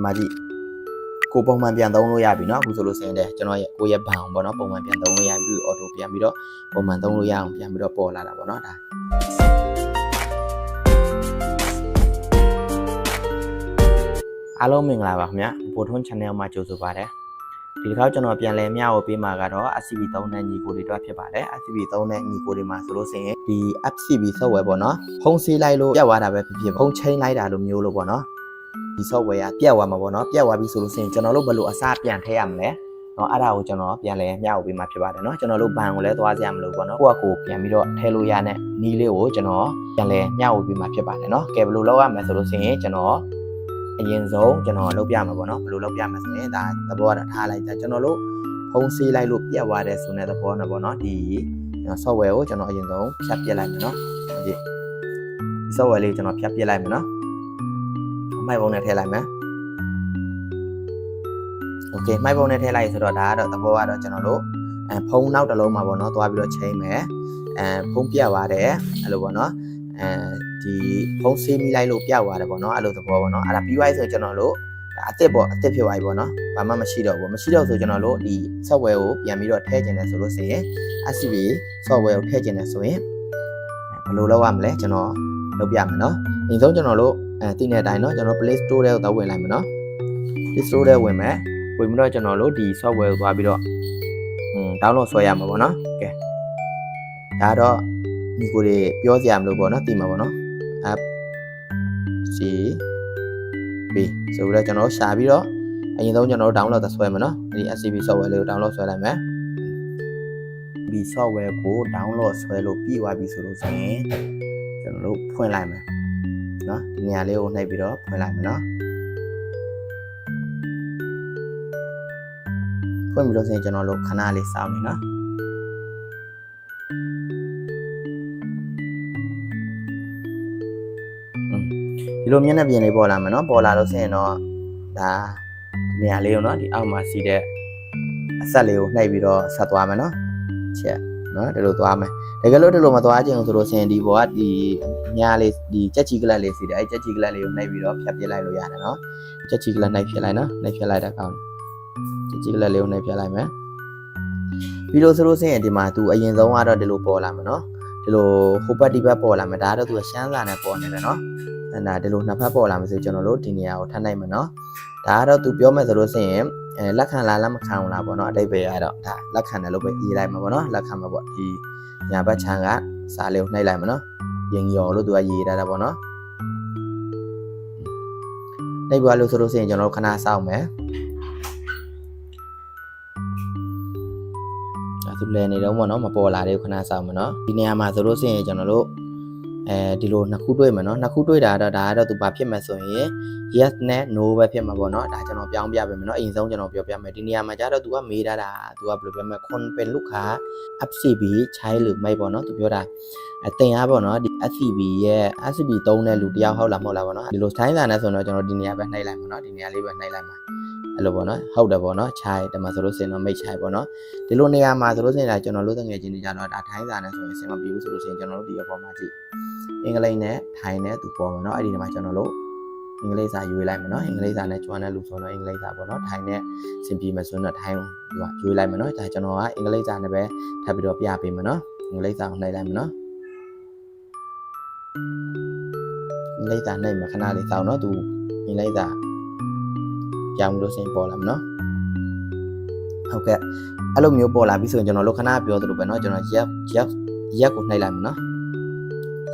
မာကြီးကိုပုံမှန်ပြန်သုံးလို့ရပြီเนาะအခုဆိုလို့စရင်တဲ့ကျွန်တော်ရဲ့ကိုရဲ့ဘန်အောင်ပေါ့เนาะပုံမှန်ပြန်သုံးလို့ရပြီအော်တိုပြန်ပြီးတော့ပုံမှန်သုံးလို့ရအောင်ပြန်ပြီးတော့ပေါ်လာတာပေါ့เนาะဒါအားလုံးမင်္ဂလာပါခင်ဗျာပိုထွန်း channel မှာကြိုဆိုပါရစေဒီတစ်ခါကျွန်တော်ပြန်လဲမျှဝေပေးမှာကတော့ FCB 3နဲ့ညီကိုတွေတွက်ဖြစ်ပါတယ် FCB 3နဲ့ညီကိုတွေမှာဆိုလို့ရှိရင်ဒီ FCB software ပေါ့နော်ဖုန်းဆေးလိုက်လို့ပြတ်သွားတာပဲဖြစ်ဖြစ်ဖုန်းချိန်လိုက်တာလိုမျိုးလို့ပေါ့နော်ဒီ software ကပြတ်သွားမှာပေါ့နော်ပြတ်သွားပြီဆိုလို့ရှိရင်ကျွန်တော်တို့ဘယ်လိုအစားပြန်ထည့်ရမလဲเนาะအဲ့ဒါကိုကျွန်တော်ပြန်လဲမျှဝေပေးမှာဖြစ်ပါတယ်เนาะကျွန်တော်တို့ဘန်ကိုလည်းသွားစရာမလိုပေါ့နော်ကိုယ့်အကိုပြန်ပြီးတော့ထည့်လို့ရတဲ့နီးလေးကိုကျွန်တော်ပြန်လဲမျှဝေပေးမှာဖြစ်ပါတယ်เนาะကဲဘယ်လိုလုပ်ရမလဲဆိုလို့ရှိရင်ကျွန်တော်အရင်ဆုံးကျွန်တော်လုပ်ပြမှာပေါ့နော်ဘယ်လိုလုပ်ပြမှာဆိုရင်ဒါသဘောကတော့ထားလိုက်တာကျွန်တော်တို့ဖုန်းဆေးလိုက်လို့ပြတ်သွားတယ်ဆိုတဲ့သဘောနဲ့ပေါ့နော်ဒီ software ကိုကျွန်တော်အရင်ဆုံးဖြတ်ပြလိုက်မယ်နော်ဒီ software လေးကျွန်တော်ဖြတ်ပြလိုက်မယ်နော်မိုက်ပုံနဲ့ထည့်လိုက်မယ်โอเคမိုက်ပုံနဲ့ထည့်လိုက်ဆိုတော့ဒါကတော့သဘောကတော့ကျွန်တော်တို့ဖုန်းနောက်တစ်လုံးမှာပေါ့နော်သွားပြီးတော့ချိန်မယ်ဖုန်းပြတ်သွားတယ်အဲ့လိုပေါ့နော်ဒီဖုန်းဆေးမိလိုက်လို့ပြတ်သွားတယ်ပေါ့နော်အဲ့လိုသဘောပေါ့နော်အဲ့ဒါပြီးသွားဆိုကျွန်တော်တို့အသစ်ပေါ့အသစ်ဖြစ်သွားပြီပေါ့နော်ဘာမှမရှိတော့ဘူးမရှိတော့ဆိုကျွန်တော်တို့ဒီ software ကိုပြန်ပြီးတော့ထည့်ကျင်တယ်ဆိုလို့ရှိရင် FCB software ကိုထည့်ကျင်တယ်ဆိုရင်ဘယ်လိုလုပ်ရမလဲကျွန်တော်လုပ်ပြမယ်နော်အရင်ဆုံးကျွန်တော်တို့သိတဲ့အတိုင်းเนาะကျွန်တော် Play Store ထဲကိုသွားဝင်လိုက်မယ်နော် Play Store ထဲဝင်မယ်ဝင်ပြီးတော့ကျွန်တော်တို့ဒီ software ကိုသွားပြီးတော့download ဆွဲရမှာပေါ့နော်ကဲဒါတော့ဒီကိုတွေပြောစရာမလိုပေါ့နော်သိမှာပေါ့နော် FCB ဆိုတော့ကျွန်တော်ရှာပြီးတော့အရင်ဆုံးကျွန်တော်တို့ download ဆွဲမယ်နော်ဒီ FCB software လေးကို download ဆွဲလိုက်မယ်ဒီ software ကို download ဆွဲလို့ပြီးသွားပြီဆိုလို့ဆိုရင်ကျွန်တော်တို့ဖွင့်လိုက်မယ်နော်ဒီနေရာလေးကိုနှိပ်ပြီးတော့ဖွင့်လိုက်မယ်နော်ဖွင့်ပြီးလို့ဆိုရင်ကျွန်တော်တို့ခဏလေးစောင့်နေနော်ဒီလိုမျက်နှာပြင်လေးပေါ်လာမယ်နော်ပေါ်လာလို့ဆိုရင်တော့ဒါနေရာလေးကိုနော်ဒီအောက်မှာစီတဲ့အဆက်လေးကိုနှိပ်ပြီးတော့ဆက်သွားမယ်နော်ချက်နော်ဒီလိုသွားမယ်တကယ်လို့ဒီလိုမသွားခြင်းဆိုလို့ဆိုရင်ဒီဘောကဒီညာလေးဒီကြက်ချီကလတ်လေးစီတယ်အဲကြက်ချီကလတ်လေးကိုနှိပ်ပြီးတော့ဖြတ်ပြစ်လိုက်လို့ရတယ်နော်ကြက်ချီကလတ်နှိပ်ပြစ်လိုက်နော်နှိပ်ပြစ်လိုက်တဲ့အခါကြက်ချီကလတ်လေးကိုနှိပ်ပြစ်လိုက်မယ်ပြီးလို့ဆိုလို့ဆိုရင်ဒီမှာသူအရင်ဆုံးကတော့ဒီလိုပေါ်လာမယ်နော်ဒီလိုဟိုဘက်ဒီဘက်ပေါ်လာမယ်ဒါကတော့သူရှမ်းစာနဲ့ပေါ်နေတယ်နော်အဲ့ဒါဒီလိုနှစ်ဖက်ပေါ်လာမယ်ဆိုကျွန်တော်တို့ဒီနေရာကိုထပ်နိုင်မယ်နော်ဒါကတော့သူပြောမယ်ဆိုလို့ဆိုရင်လက်ခံလားလက်မခံဘူးလားပေါ့နော်အတိတ်ပဲရတော့ဒါလက်ခံတယ်လို့ပဲရေးလိုက်မှာပေါ့နော်လက်ခံမှာပေါ့ဒီညာဘက်ခြမ်းကစာလေးကိုနှိပ်လိုက်မှာနော်ရင်ရော်လို့သူကရေးထားတာပေါ့နော်နှိပ်ပွားလို့ဆိုလို့ဆိုရင်ကျွန်တော်တို့ခဏစောင့်မယ်ဒါသူလဲနေတော့ပေါ့နော်မပေါ်လာသေးဘူးခဏစောင့်မယ်နော်ဒီနေရာမှာဆိုလို့ဆိုရင်ကျွန်တော်တို့ဒီလိုနှစ်ခုတွေ့မယ်နော်နှစ်ခုတွေ့တာတော့ဒါကတော့သူဘာဖြစ်မှာဆိုရင် yes နဲ့ no ပဲဖြစ်မှာပေါ့နော်ဒါကျွန်တော်ပြောင်းပြပေးမယ်နော်အရင်ဆုံးကျွန်တော်ပြောပြမယ်ဒီနေရာမှာကျတော့သူကမေးထားတာသူကဘယ်လိုပြောမလဲခွန်ပင်လူခါ FCB ချိုင်းလို့မိုက်ပေါ့နော်သူပြောတာတင်အားပေါ့နော်ဒီ FCB ရဲ့ FCB 3တဲ့လူတယောက်ဟုတ်လားမဟုတ်လားပေါ့နော်ဒီလိုထိုင်းစာနဲ့ဆိုတော့ကျွန်တော်ဒီနေရာပဲနှိပ်လိုက်မှာနော်ဒီနေရာလေးပဲနှိပ်လိုက်မှာအဲ့လိုပေါ့နော်ဟုတ်တယ်ပေါ့နော်ချိုင်းတမဆိုလို့စင်တော့မိတ်ချိုင်းပေါ့နော်ဒီလိုနေရာမှာဆိုလို့စင်တာကျွန်တော်လို့တငယ်ချင်းတွေကြတော့ဒါထိုင်းစာနဲ့ဆိုရင်စင်မပြေဘူးဆိုလို့စင်ကျွန်တော်တို့ဒီအပေါ်မှာကြည့်အင်္ဂလိပ်နဲ့ထိုင်းနဲ့သူပေါ်မှာနော်အဲ့ဒီမှာကျွန်တော်တို့အင်္ဂလိပ်စာရွေးလိုက်မယ်နော်အင်္ဂလိပ်စာနဲ့ကျွမ်းတဲ့လူဆိုတော့အင်္ဂလိပ်စာပေါ့နော်ထိုင်းနဲ့စင်ပြေမယ်ဆိုတော့ထိုင်းကိုရွေးလိုက်မယ်နော်ဒါကျွန်တော်ကအင်္ဂလိပ်စာနဲ့ပဲထပ်ပြီးတော့ပြပေးမယ်နော်အင်္ဂလိပ်စာကိုနှိပ်လိုက်မယ်နော်အင်္ဂလိပ်စာနှိပ်မှာခဏလေးစောင့်နော်သူအင်္ဂလိပ်စာကြောင်လို့စင်ပေါ်လာမယ်နော်ဟုတ်ကဲ့အဲ့လိုမျိုးပေါ်လာပြီဆိုရင်ကျွန်တော်တို့ခဏပြောသလိုပဲเนาะကျွန်တော်ရက်ကိုနှိပ်လိုက်မယ်เนาะ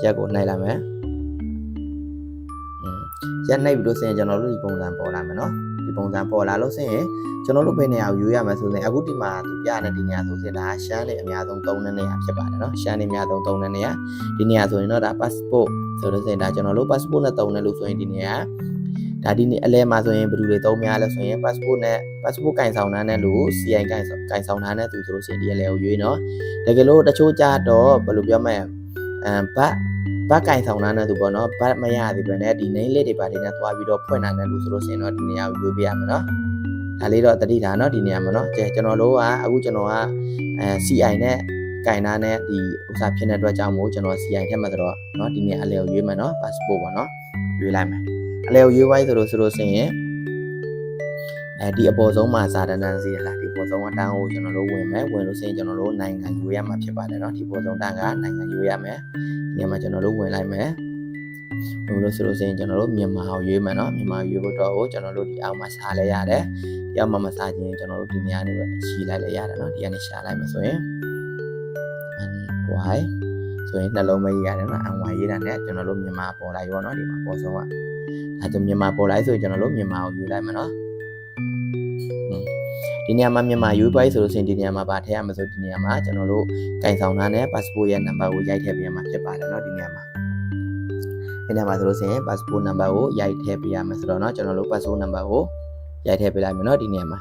ရက်ကိုနှိပ်လိုက်မယ်ရက်နှိပ်ပြီးလို့ဆိုရင်ကျွန်တော်တို့ဒီပုံစံပေါ်လာမယ်เนาะဒီပုံစံပေါ်လာလို့ဆိုရင်ကျွန်တော်တို့ဘယ်နေရာကိုရွေးရမှာဆိုရင်အခုဒီမှာသူပြတဲ့ဒီနေရာဆိုရင်ဒါရှမ်းနေအများဆုံးသုံးတဲ့နေရာဖြစ်ပါတယ်เนาะရှမ်းနေအများဆုံးသုံးတဲ့နေရာဒီနေရာဆိုရင်တော့ဒါ passport ဆိုလို့ဆိုရင်ဒါကျွန်တော်တို့ passport နဲ့သုံးတယ်လို့ဆိုရင်ဒီနေရာဒါဒီနေ့အလဲမှာဆိုရင်ဘယ်သူတွေသုံးများလဲဆိုရင် passport ကင်ဆောင်ထားတဲ့လူ CI ကင်ဆောင်ထားတဲ့သူဆိုလို့ရှိရင်ဒီအလဲကိုရွေးနော်တကယ်လို့တချို့ကြတော့ဘယ်လိုပြောမလဲဘတ်ကင်ဆောင်ထားတဲ့သူပေါ့နော်ဘတ်မရသေးပဲနဲ့ဒီ name list တွေပါတယ်နဲ့သွားပြီးတော့ဖွင့်နိုင်တဲ့လူဆိုလို့ရှိရင်တော့ဒီနေရာကိုရွေးပေးရမယ်နော်ဒါလေးတော့တတိထားနော်ဒီနေရာမှာနော်ကျွန်တော်တို့ကအခုကျွန်တော်ကCI နဲ့ကင်ထားတဲ့ဒီဥစ္စာဖြစ်တဲ့အတွက်ကြောင့်မို့ကျွန်တော် CI ထက်မှာတော့နော်ဒီနေရာအလဲကိုရွေးမယ်နော် passport ပေါ့နော်ရွေးလိုက်မယ်အလဲကိုရွေးဝိုင်းဆိုလို့ဆိုရင် ဒီအပေါ်ဆုံးမှာစာတန်းတန်းစီလားဒီပေါ်ဆုံးအတန်းကိုကျွန်တော်တို့ဝင်မယ်ဝင်လို့ဆိုရင်ကျွန်တော်တို့နိုင်ငံယူရမှာဖြစ်ပါတယ်เนาะဒီပေါ်ဆုံးတန်းကနိုင်ငံယူရမယ်ဒီနေရာမှာကျွန်တော်တို့ဝင်လိုက်မယ်ဝင်လို့ဆိုလို့ဆိုရင်ကျွန်တော်တို့မြန်မာကိုရွေးမယ်เนาะမြန်မာရွေးဖို့တော့ကိုကျွန်တော်တို့ဒီအောက်မှာရှာလဲရတယ်ဒီအောက်မှာမစားခြင်းကျွန်တော်တို့ဒီနေရာနေပဲရှည်လိုက်လဲရတယ်เนาะဒီကနေရှာလိုက်မယ်ဆိုရင် y ဆိုရင်နှလုံးမရေးရတယ်เนาะ y ရေးတာနဲ့ကျွန်တော်တို့မြန်မာပေါ်လိုက်ရောเนาะဒီမှာပေါ်ဆုံးကဒါဆိုမြန်မာပေါ်လိုက်ဆိုရင်ကျွန်တော်တို့မြန်မာကိုယူလိုက်မယ်เนาะဒီနေရာမှာမြန်မာယူပိုင်းဆိုလို့ရှိရင်ဒီနေရာမှာဗာထည့်ရမှာဆိုဒီနေရာမှာကျွန်တော်တို့ကင်ဆောင်ထားတဲ့ passport ရဲ့ number ကိုရိုက်ထည့်ပေးရမှာဖြစ်ပါတယ်เนาะဒီနေရာမှာဒီနေရာမှာဆိုလို့ရှိရင် passport number ကိုရိုက်ထည့်ပေးရမှာဆိုတော့เนาะကျွန်တော်တို့ passport number ကိုရိုက်ထည့်ပေးလိုက်မယ်เนาะဒီနေရာမှာ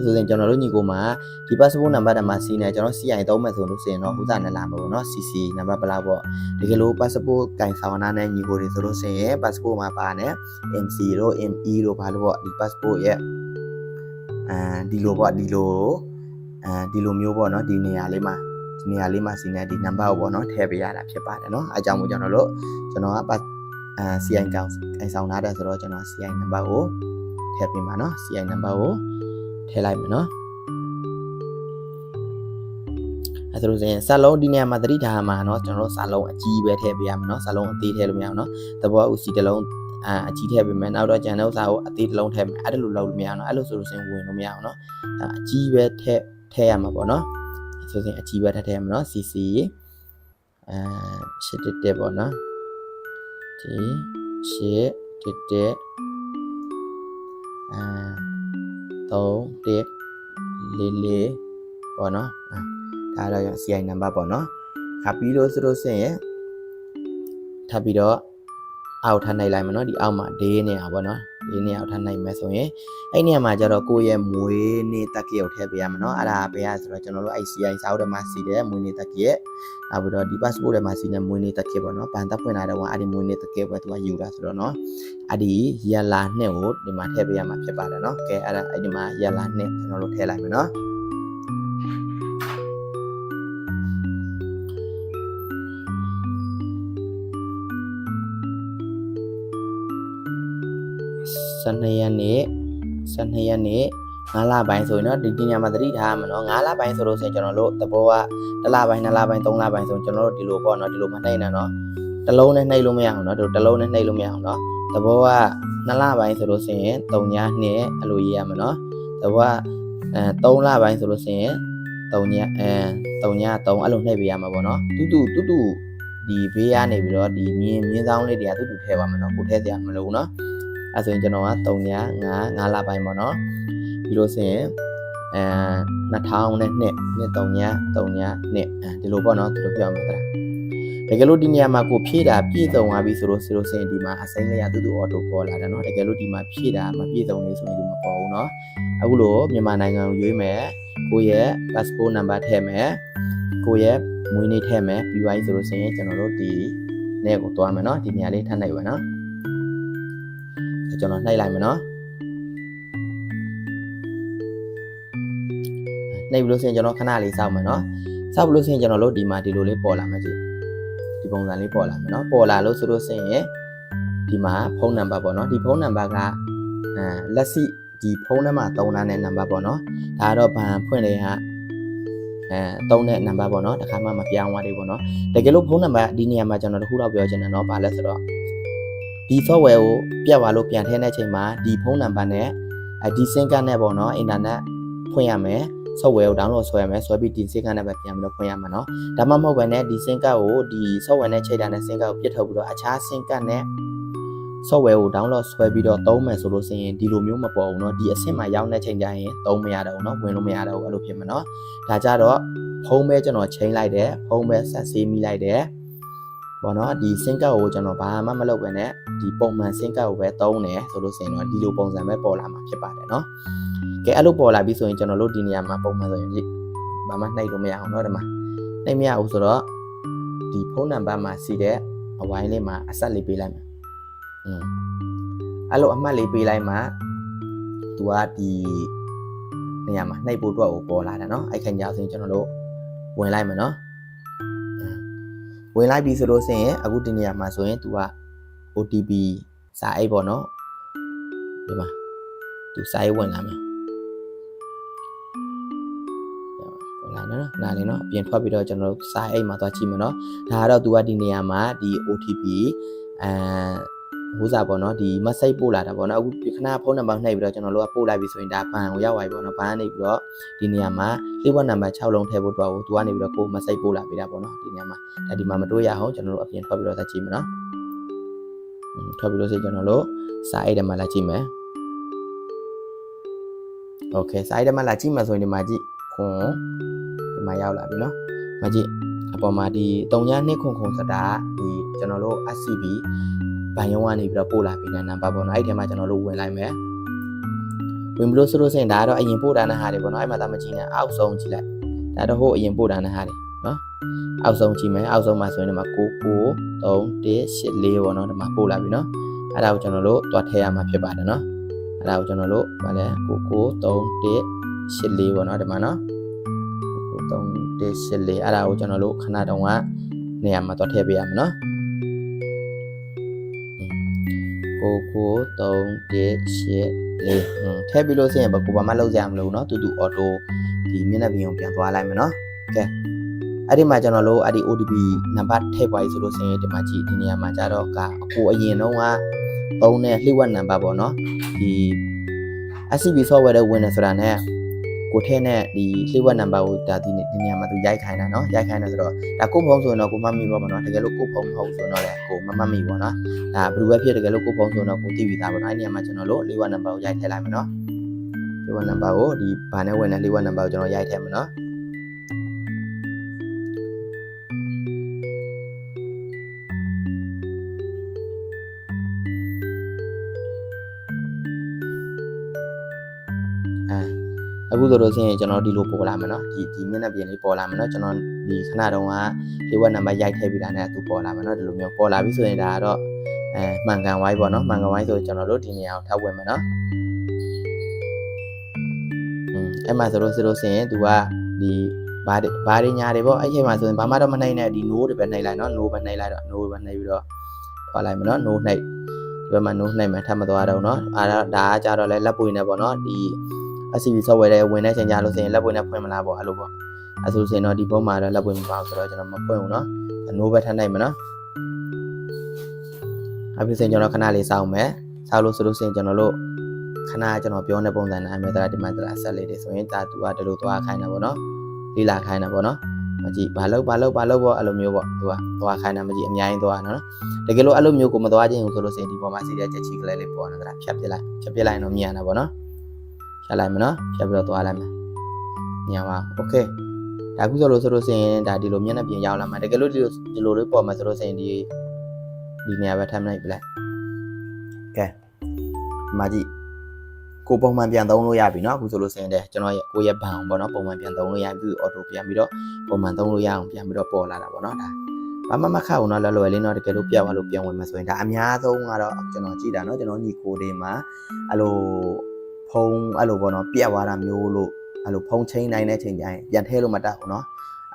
ဆိုရင်ကျွန်တော်တို့ညီကိုမှာဒီ passport number တမှာ C နဲ့ကျွန်တော် CI သုံးမယ်ဆိုလို့ရှိရင်တော့ဥစားနဲ့လာမှာပေါ့เนาะ CC number ဘလောက်ပေါ့တကယ်လို့ passport ကင်ဆောင်ထားတဲ့ညီကိုတွေဆိုလို့ရှိရင် passport မှာပါနဲ့ MC တို့ ME တို့ဘာလို့ပေါ့ဒီ passport ရဲ့ဒီလိုပေါ့ဒီလိုမျိုးပေါ့เนาะဒီနေရာလေးမှာစီနေဒီ number ကိုပေါ့เนาะထည့်ပေးရတာဖြစ်ပါတယ်เนาะအဲကြောင့်မို့ကျွန်တော်ကCI ကောင်ဆောင်ထားတယ်ဆိုတော့ကျွန်တော် CI number ကိုထည့်ပေးမှာเนาะ CI number ကိုထည့်လိုက်မယ်เนาะအဲဆိုလို့ဆိုရင်စာလုံးဒီနေရာမှာသတိထားမှာเนาะကျွန်တော်တို့စာလုံးအကြီးပဲထည့်ပေးရမှာเนาะစာလုံးအသေးထည့်လို့မရအောင်เนาะသဘောဥစီတစ်လုံးအကြီးထည့်ပေးမယ်နောက်တော့ကျန်တဲ့ဥစားကိုအသေးတစ်လုံးထည့်မယ်အဲ့ဒါလိုလုပ်လို့မရအောင်เนาะအဲ့လိုဆိုလို့ဆိုရင်ဝင်လို့မရအောင်เนาะအကြီးပဲထည့်ရမှာပေါ့เนาะဆိုရင်အကြီးပဲထည့်ရမှာเนาะ CC 8တက်ပေါ့เนาะဒီ8တက်3တက်4ပေါ့เนาะဒါတော့ CI number ပေါ့เนาะခါပြီးလို့ဆိုလို့ဆိုရင်ထပ်ပြီးတော့အောက်ထပ်နိုင်လိုက်မယ်เนาะဒီအောက်မှာ day နေရာပေါ့เนาะဒီနေရာအောက်ထပ်နိုင်မယ်ဆိုရင်အဲ့နေရာမှာကျတော့ကိုယ့်ရဲ့မွေးနေ့တက်ကြကိုထည့်ပေးရမယ်เนาะအဲ့ဒါပဲရဆိုတော့ကျွန်တော်တို့ ICI စာအုပ်ထဲမှာစီတဲ့မွေးနေ့တက်ကြနောက်ပြီးတော့ဒီ passport ထဲမှာစီတဲ့မွေးနေ့တက်ကြပေါ့เนาะဘန်တက်ဖွင့်လာတော့အဲ့ဒီမွေးနေ့တက်ကြပဲသူကယူတာဆိုတော့เนาะအဲ့ဒီရလာနှစ်ကိုဒီမှာထည့်ပေးရမှာဖြစ်ပါတယ်เนาะကဲအဲ့ဒီမှာရလာနှစ်ကျွန်တော်တို့ထည့်လိုက်မယ်เนาะ12ရက်နေ့5လပိုင်းဆိုရင်တော့ဒီညမှာသတိထားမှာเนาะ5လပိုင်းဆိုလို့ဆိုရင်ကျွန်တော်တို့သဘောက1လပိုင်း2လပိုင်း3လပိုင်းဆိုရင်ကျွန်တော်တို့ဒီလိုပေါ့เนาะဒီလိုမနှိမ့်နဲ့เนาะတစ်လုံးနဲ့နှိမ့်လို့မရအောင်เนาะဒီတစ်လုံးနဲ့နှိမ့်လို့မရအောင်เนาะသဘောက2လပိုင်းဆိုလို့ဆိုရင်3ညနှစ်အဲ့လိုရေးရမှာเนาะသဘောက3လပိုင်းဆိုလို့ဆိုရင်3ည3အဲ့လိုနှိမ့်ပေးရမှာပေါ့เนาะတူဒီဘေးကနေပြီးတော့ဒီမြင်းဆောင်လေးတွေကတူထည့်ပါမယ်เนาะကိုထည့်စရာမလိုဘူးเนาะအဲဆိုရင်ကျွန်တော်က3ည5လပိုင်းပေါ့เนาะပြီးလို့ဆိုရင်2000နဲ့နှစ်3ညနှစ်ဒီလိုပေါ့เนาะဒီလိုပြောမှာလားတကယ်လို့ဒီနေရာမှာကိုဖြည့်တာပြည့်စုံသွားပြီဆိုလို့ဆိုရင်ဒီမှာအစိမ်းလေးကတူအော်တိုပေါ်လာတယ်เนาะတကယ်လို့ဒီမှာဖြည့်တာမပြည့်စုံနေဆိုရင်ဒီမပေါ်ဘူးเนาะအခုလို့မြန်မာနိုင်ငံကိုရွေးမယ်ကိုရဲ့ passport number ထည့်မယ်ကိုရဲ့မွေးနေ့ထည့်မယ်ပြီးသွားပြီဆိုလို့ဆိုရင်ကျွန်တော်တို့ဒီနေ့ကိုတွားမယ်เนาะဒီနေရာလေးထပ်နိုင်ပါเนาะကျွန်တော်နှိပ်လိုက်မယ်เนาะနှိပ်ပြီးလို့ဆိုရင်ကျွန်တော်ခဏလေးစောင့်မယ်เนาะစောင့်ပြီးလို့ဆိုရင်ကျွန်တော်တို့ဒီမှာဒီလိုလေးပေါ်လာမယ်ကြည့်ဒီပုံစံလေးပေါ်လာမယ်เนาะပေါ်လာလို့ဆိုလို့ဆိုရင်ဒီမှာဖုန်းနံပါတ်ပေါ့เนาะဒီဖုန်းနံပါတ်ကလက်ရှိဒီဖုန်းထဲမှာသုံးထားတဲ့နံပါတ်ပေါ့เนาะဒါတော့ဘန်ဖွင့်လေးဟာသုံးတဲ့နံပါတ်ပေါ့เนาะတခါမှမပြောင်းသွားသေးဘူးเนาะတကယ်လို့ဖုန်းနံပါတ်ဒီနေရာမှာကျွန်တော်တခုတော့ပြောချင်တယ်เนาะဘာလဲဆိုတော့ဒီ software ကိုပြတ်သွားလို့ပြန်ထည့်တဲ့အချိန်မှာဒီဖုန်းနံပါတ်နဲ့ဒီ SIM card နဲ့ပေါ့နော်အင်တာနက်ဖွင့်ရမယ် software ကို download ဆွဲရမယ်ဆွဲပြီးဒီ SIM card နဲ့ပဲပြန်ပြီးတော့ဖွင့်ရမှာเนาะဒါမှမဟုတ်ဘဲနဲ့ဒီ SIM card ကိုဒီ software နဲ့ချိန်ထားတဲ့ SIM card ကိုပြစ်ထုတ်ပြီးတော့အခြား SIM card နဲ့ software ကို download ဆွဲပြီးတော့သုံးမယ်ဆိုလို့ဆိုရင်ဒီလိုမျိုးမပေါ်ဘူးเนาะဒီအဆင့်မှာရောက်တဲ့ချိန်ကျရင်သုံးမရတော့ဘူးเนาะဝင်လို့မရတော့ဘူးအဲ့လိုဖြစ်မှာเนาะဒါကြတော့ဖုန်းပဲကျွန်တော်ချိန်လိုက်တယ်ဖုန်းပဲဆက်ဆေးမိလိုက်တယ်ပေါ့နော်ဒီ SIM card ကိုကျွန်တော်ဘာမှမလုပ်ဘဲနဲ့ဒီပုံမှန် SIM card ကိုပဲသုံးတယ်ဆိုလို့ဆိုရင်တော့ဒီလိုပုံစံပဲပေါ်လာမှာဖြစ်ပါတယ်เนาะကဲအဲ့လိုပေါ်လာပြီဆိုရင်ကျွန်တော်တို့ဒီနေရာမှာပုံမှန်ဆိုရင်ဘာမှနှိပ်လို့မရအောင်เนาะဒီမှာနှိပ်မရဘူးဆိုတော့ဒီဖုန်းနံပါတ်မှာစီတဲ့အဝိုင်းလေးမှာအဆက်လေးပေးလိုက်မယ်အဲ့လိုအမှတ်လေးပေးလိုက်မှသူကဒီနေရာမှာနှိပ်ဖို့အတွက်ကိုပေါ်လာတယ်เนาะအဲ့ခင်ကြဆိုရင်ကျွန်တော်တို့ဝင်လိုက်မယ်เนาะဝင်လိုက်ပြီဆိုလို့ဆိုရင်အခုဒီနေရာမှာဆိုရင် तू က OTP စာအိတ်ပေါ့နော်ဒီမှာ သူစာရေးဝင်လာမယ်လာနော်နားလေနော်အပြင်ထွက်ပြီးတော့ကျွန်တော်တို့စာအိတ်မှာသွားကြည့်မယ်နော်ဒါကတော့သူကဒီနေရာမှာဒီ OTP ဟိုးစားပေါ့နော်ဒီ message ပို့လာတာပေါ့နော်အခုခဏဖုန်းနံပါတ်နှိပ်ပြီးတော့ကျွန်တော်တို့ကပို့လိုက်ပြီဆိုရင်ဒါဘဏ်ကိုရောက်သွားပြီပေါ့နော်ဘဏ်ကနေပြီးတော့ဒီနေရာမှာလေးဝက်နံပါတ်6လုံးထည့်ဖို့တော့သူကနေပြီးတော့ကို message ပို့လာပေးတာပေါ့နော်ဒီနေရာမှာဒီမှာမတွေ့ရအောင်ကျွန်တော်တို့အပြင်ထွက်ပြီးတော့သွားကြည့်မယ်နော်ထွက်ပြီးလို့ဆိုကျွန်တော်တို့စာအိတ်ထဲမှာလာကြည့်မယ်โอเคစာအိတ်ထဲမှာလာကြည့်မှဆိုရင်ဒီမှာကြည့်ခွန်ဒီမှာရောက်လာပြီနော်မကြည့်အပေါ်မှာဒီ392ခွန်ဆိုတာဒီကျွန်တော်တို့ SCB ဘဏ်ရုံးကနေပြီးတော့ပို့လာပြီးတဲ့နံပါတ်ပေါ့နော်အဲ့ဒီထဲမှာကျွန်တော်တို့ဝင်လိုက်မယ်ဝင်ပြီးလို့ဆိုလို့ဆိုရင်ဒါကတော့အရင်ပို့တာနဲ့ဟာတွေပေါ့နော်အဲ့မှာသာမကြည့်နဲ့အောက်ဆုံးကြည့်လိုက်ဒါတော့ဟိုအရင်ပို့တာနဲ့ဟာတွေနော်အောက်ဆုံးကြည့်မယ်အောက်ဆုံးမှာဆိုရင်ဒီမှာ99314ပေါ့နော်ဒီမှာပို့လာပြီနော်အဲ့ဒါကိုကျွန်တော်တို့တွားထည့်ရမှာဖြစ်ပါတယ်နော်အဲ့ဒါကိုကျွန်တော်တို့ဗာလဲ99314ပေါ့နော်ဒီမှာနော်99314အဲ့ဒါကိုကျွန်တော်တို့ခဏတုန်းကနေရာမှာတွားထည့်ပေးရမယ်နော်99314ထည့်ပြီးလို့ဆိုရင်ဘာကိုဘာမှလုပ်ကြရမလို့เนาะတူအော်တိုဒီမျက်နှာပြင်ကိုပြန်သွားလိုက်မယ်เนาะကဲအဲ့ဒီမှာကျွန်တော်တို့အဲ့ဒီ OTP နံပါတ်ထည့်ပါပြီဆိုလို့ဆိုရင်ဒီမှာကြည့်ဒီနေရာမှာကြတော့အခုအရင်တုန်းကသုံးတဲ့လှိဝက်နံပါတ်ပေါ့เนาะဒီ SCB software တွေဝင်နေဆိုတာနဲ့ကိုထဲနဲ့ဒီလှိဝက်နံပါတ်ကိုဒါဒီနေရာမှာသူရိုက်ခိုင်းတာเนาะရိုက်ခိုင်းတယ်ဆိုတော့ဒါကိုဖုန်းဆိုရင်တော့ကိုမမီပေါ့နော်တကယ်လို့ကိုဖုန်းမဟုတ်ဆိုတော့လည်းကိုမမီပေါ့နော်ဒါဘယ်လိုပဲဖြစ်တကယ်လို့ကိုဖုန်းဆိုတော့ကိုသိပြီးသားပေါ့နော်အဲ့ဒီနေရာမှာကျွန်တော်တို့လှိဝက်နံပါတ်ကိုရိုက်ထည့်လိုက်မယ်နော်လှိဝက်နံပါတ်ကိုဒီဘာနဲ့ဝင်တဲ့လှိဝက်နံပါတ်ကိုကျွန်တော်ရိုက်ထည့်မယ်နော်အခုဆိုလို့ရှိရင်ကျွန်တော်ဒီလိုပေါ်လာမယ်နော်ဒီမျက်နှာပြင်လေးပေါ်လာမယ်နော်ကျွန်တော်ဒီခဏတုန်းကဒီဝက်နံပါတ်ရိုက်ထည့်ပြီးတာနဲ့သူပေါ်လာမယ်နော်ဒီလိုမျိုးပေါ်လာပြီဆိုရင်ဒါကတော့မှန်ကန်ဝိုင်းပေါ့နော်မှန်ကန်ဝိုင်းဆိုကျွန်တော်တို့ဒီနေရာကိုထပ်ဝင်မယ်နော်အဲ့မှာဆိုလို့ရှိရင်သူကဒီဘာတွေညာတွေပေါ့အဲ့ချိန်မှာဆိုရင်ဘာမှတော့မနှိမ့်နဲ့ဒီ no တွေပဲနှိမ့်လိုက်နော် no ပဲနှိမ့်လိုက်တော့ no ပဲနှိမ့်ပြီးတော့ခေါ်လိုက်မယ်နော် no နှိမ့်ဒီဘက်မှာ no နှိမ့်မယ်ထပ်မသွားတော့နော်ဒါကကြတော့လဲလက်ပွေနဲ့ပေါ့နော်ဒီ SCB software တွေဝင်တဲ့ချိန်ကြလို့ဆိုရင်လက်ပွေနဲ့ဖွင့်မလားပေါ့အဲ့လိုပေါ့အဲ့ဆိုရင်တော့ဒီဖုန်းမှာတော့လက်ပွေမပါဘူးဆိုတော့ကျွန်တော်မဖွင့်ဘူးနော် no ပဲထပ်နိုင်မယ်နော်အခုဆိုရင်ကျွန်တော်ခဏလေးစောင့်မယ်စောင့်လို့ဆိုလို့ရှိရင်ကျွန်တော်တို့ခဏကျွန်တော်ပြောတဲ့ပုံစံနဲ့အမေတရာဒီမှာတရာဆက်လေးတွေဆိုရင်ဒါသူကဒီလိုသွားခိုင်းတာပေါ့နော်လေးလာခိုင်းတာပေါ့နော်မကြည့်ဘာလို့ပေါ့အဲ့လိုမျိုးပေါ့သူကသွားခိုင်းတာမကြည့်အများကြီးသွားနော်တကယ်လို့အဲ့လိုမျိုးကိုမသွားခြင်းဆိုလို့ရှိရင်ဒီပေါ်မှာစီးတဲ့ချက်ချီကလေးလေးပေါ်နေတာဖြတ်ပြလိုက်ရင်တော့မြန်တာပေါ့နော်ဖြတ်လိုက်မယ်နော်ဖြတ်ပြီးတော့သွားလိုက်မယ်မြန်ပါโอเคဒါခုဆိုလို့ရှိရင်ဒါဒီလိုမျက်နှာပြင်ရောက်လာမှာတကယ်လို့ဒီလိုလေးပေါ်မှာဆိုလို့ရှိရင်ဒီနေရာပဲထပ်လိုက်ပြလိုက်ကဲမကြည့်ကိုပုံမှန်ပြန်သုံးလို့ရပြီเนาะအခုဆိုလို့ရှိရင်ကျွန်တော်ကိုရဲ့ဘဏ်ပေါ့เนาะပုံမှန်ပြန်သုံးလို့ရပြီအော်တိုပြန်ပြီးတော့ပုံမှန်သုံးလို့ရအောင်ပြန်ပြီးတော့ပေါ်လာတာပေါ့เนาะဒါဘာမှမခက်ဘူးเนาะလွယ်လေးเนาะတကယ်လို့ပြောက်သွားလို့ပြန်ဝင်မှာဆိုရင်ဒါအများဆုံးကတော့ကျွန်တော်ကြည့်တာเนาะကျွန်တော်ညီကိုတွေမှာအဲ့လိုဖုံးအဲ့လိုပေါ့เนาะပြက်သွားတာမျိုးလို့အဲ့လိုဖုံးချင်းနိုင်တဲ့ချိန်ကျရင်ပြန်ထည့်လို့မတတ်ဘူးเนาะ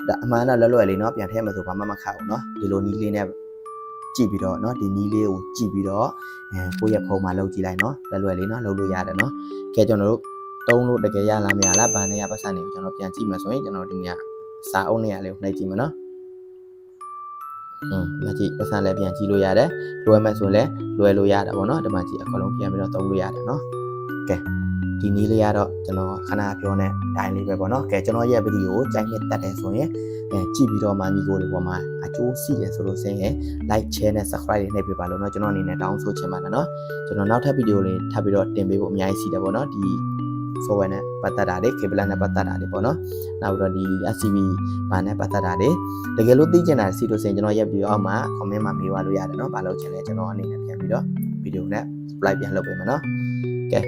ဒါအမှန်တော့လွယ်လေးเนาะပြန်ထည့်မှာဆိုဘာမှမခက်ဘူးเนาะဒီလိုနီးလေးနဲ့ကြည့်ပြီးတော့เนาะဒီနီးလေးကိုကြည့်ပြီးတော့ကိုယ့်ရဲ့ဖုန်းမှာလုပ်ကြည့်လိုက်เนาะလွယ်လေးเนาะလုပ်လို့ရတယ်เนาะကဲကျွန်တော်တို့တုံးလို့တကယ်ရလားမရလားဗန်နေရပတ်စံနေကိုကျွန်တော်ပြန်ကြည့်မယ်ဆိုရင်ကျွန်တော်ဒီနေ့စာအုပ်နေရလေးကိုနှိပ်ကြည့်မယ်เนาะမကြည့်ပတ်စံလည်းပြန်ကြည့်လို့ရတယ်လွယ်မယ်ဆိုရင်လည်းလွယ်လို့ရတာပေါ့เนาะဒီမှာကြည့်အကုန်လုံးပြန်ပြီးတော့သုံးလို့ရတယ်เนาะကဲဒီနည်းလေးကတော့ကျွန်တော်ခဏပြောနေတိုင်းလေးပဲပေါ့เนาะကဲကျွန်တော်ရဲ့ဗီဒီယိုကိုကြိုက်နှစ်တက်တယ်ဆိုရင်ကြည့်ပြီးတော့မှညီကိုတွေပေါ်မှာအကျိုးရှိတယ်ဆိုလို့ဆိုရင် like share နဲ့ subscribe တွေနှိပ်ပေးပါလို့เนาะကျွန်တော်အနေနဲ့တောင်းဆိုချင်ပါတယ်เนาะကျွန်တော်နောက်ထပ်ဗီဒီယိုလေးထပ်ပြီးတော့တင်ပေးဖို့အများကြီးရှိတယ်ပေါ့เนาะဒီ software နဲ့ပတ်သက်တာတွေ cable နဲ့ပတ်သက်တာတွေပေါ့เนาะနောက်ပြီးတော့ဒီ SCB ဘာနဲ့ပတ်သက်တာတွေတကယ်လို့သိချင်တာရှိလို့ဆိုရင်ကျွန်တော်ရဲ့ဗီဒီယိုအောက်မှာ comment မှာမေးပါလို့ရတယ်เนาะဘာလို့ချင်လဲကျွန်တော်အနေနဲ့ပြန်ပြီးတော့ဗီဒီယိုနဲ့ reply ပြန်လုပ်ပေးမယ်เนาะကဲ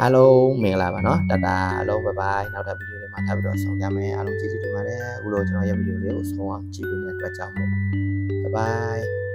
အားလုံးမင်္ဂလာပါเนาะတတာအားလုံး bye bye နောက်ထပ်ဗီဒီယိုလေးမှာထပ်ပြီးတော့ဆောင်ကြမယ်အားလုံးကျေးဇူးတင်ပါတယ်အခုလိုကျွန်တော်ရဲ့ဗီဒီယိုလေးကိုဆုံးအောင်ကြည့်ပေးတဲ့အတွက်ကြောင့်မို့ bye bye